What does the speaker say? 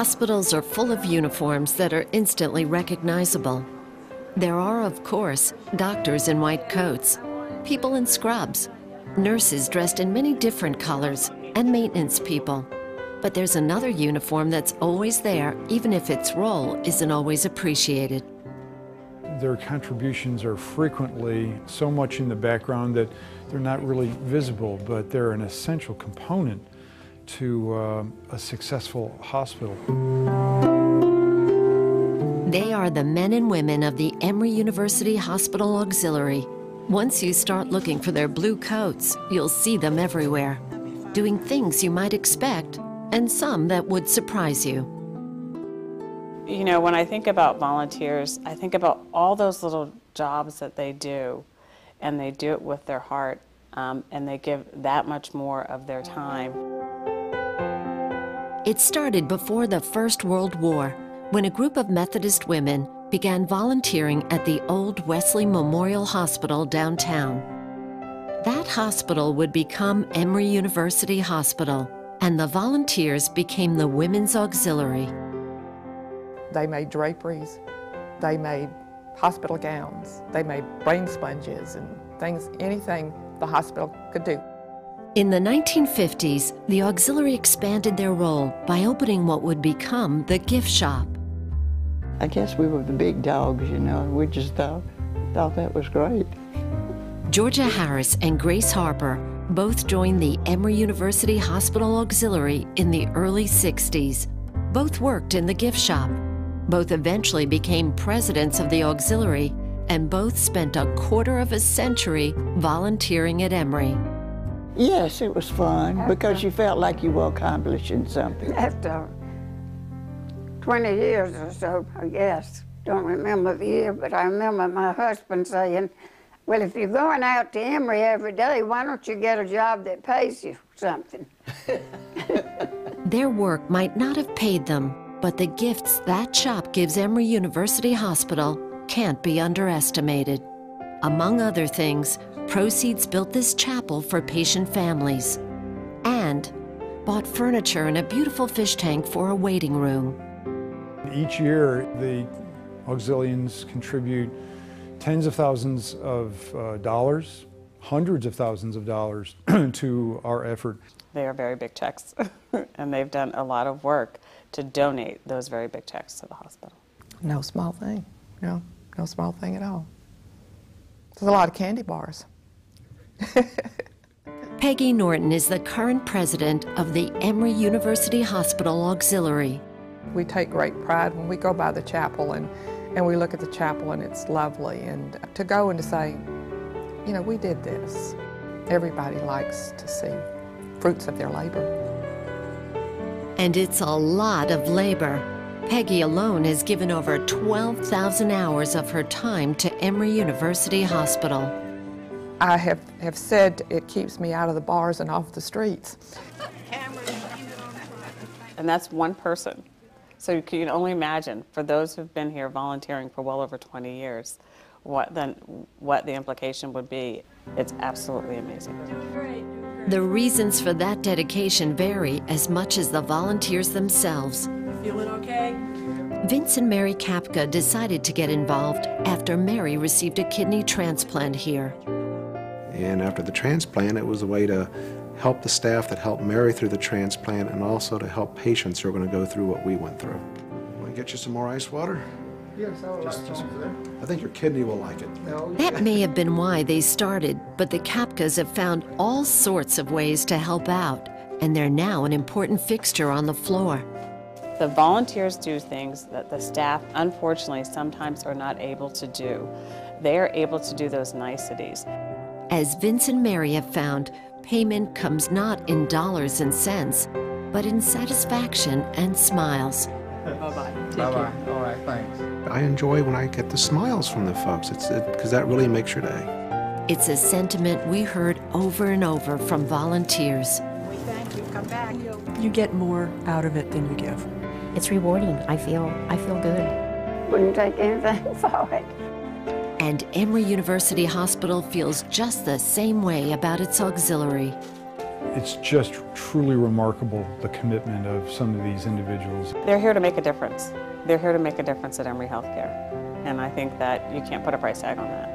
Hospitals are full of uniforms that are instantly recognizable. There are, of course, doctors in white coats, people in scrubs, nurses dressed in many different colors, and maintenance people. But there's another uniform that's always there, even if its role isn't always appreciated. Their contributions are frequently so much in the background that they're not really visible, but they're an essential component to a successful hospital. They are the men and women of the Emory University Hospital Auxiliary. Once you start looking for their blue coats, you'll see them everywhere, doing things you might expect and some that would surprise you. You know, when I think about volunteers, I think about all those little jobs that they do, and they do it with their heart, and they give that much more of their time. It started before the First World War, when a group of Methodist women began volunteering at the old Wesley Memorial Hospital downtown. That hospital would become Emory University Hospital, and the volunteers became the Women's Auxiliary. They made draperies, they made hospital gowns, they made brain sponges and things, anything the hospital could do. In the 1950s, the auxiliary expanded their role by opening what would become the gift shop. I guess we were the big dogs, you know, we just thought that was great. Georgia Harris and Grace Harper both joined the Emory University Hospital Auxiliary in the early 60s. Both worked in the gift shop. Both eventually became presidents of the auxiliary, and both spent a quarter of a century volunteering at Emory. Yes, it was fun because you felt like you were accomplishing something. After 20 years or so, I guess, don't remember the year, but I remember my husband saying, well, if you're going out to Emory every day, why don't you get a job that pays you something? Their work might not have paid them, but the gifts that shop gives Emory University Hospital can't be underestimated. Among other things, proceeds built this chapel for patient families and bought furniture and a beautiful fish tank for a waiting room. Each year, the auxilians contribute tens of thousands of dollars, hundreds of thousands of dollars to our effort. They are very big checks, and they've done a lot of work to donate those very big checks to the hospital. No small thing, no small thing at all. There's a lot of candy bars. Peggy Norton is the current president of the Emory University Hospital Auxiliary. We take great pride when we go by the chapel and we look at the chapel and it's lovely, and to go and to say, you know, we did this. Everybody likes to see fruits of their labor. And it's a lot of labor. Peggy alone has given over 12,000 hours of her time to Emory University Hospital. I have said it keeps me out of the bars and off the streets. And that's one person. So you can only imagine, for those who've been here volunteering for well over 20 years, what the implication would be. It's absolutely amazing. The reasons for that dedication vary as much as the volunteers themselves. You feeling okay? Vince and Mary Kapka decided to get involved after Mary received a kidney transplant here. And after the transplant, it was a way to help the staff that helped Mary through the transplant, and also to help patients who are going to go through what we went through. Want to get you some more ice water? Yes, I would like I think your kidney will like it. That may have been why they started, but the Kapkas have found all sorts of ways to help out, and they're now an important fixture on the floor. The volunteers do things that the staff, unfortunately, sometimes are not able to do. They are able to do those niceties. As Vince and Mary have found, payment comes not in dollars and cents, but in satisfaction and smiles. Bye-bye. Bye-bye. All right, thanks. I enjoy when I get the smiles from the folks, because that really makes your day. It's a sentiment we heard over and over from volunteers. We thank you. Come back. You get more out of it than you give. It's rewarding. I feel good. Wouldn't take anything for it. And Emory University Hospital feels just the same way about its auxiliary. It's just truly remarkable, the commitment of some of these individuals. They're here to make a difference. They're here to make a difference at Emory Healthcare. And I think that you can't put a price tag on that.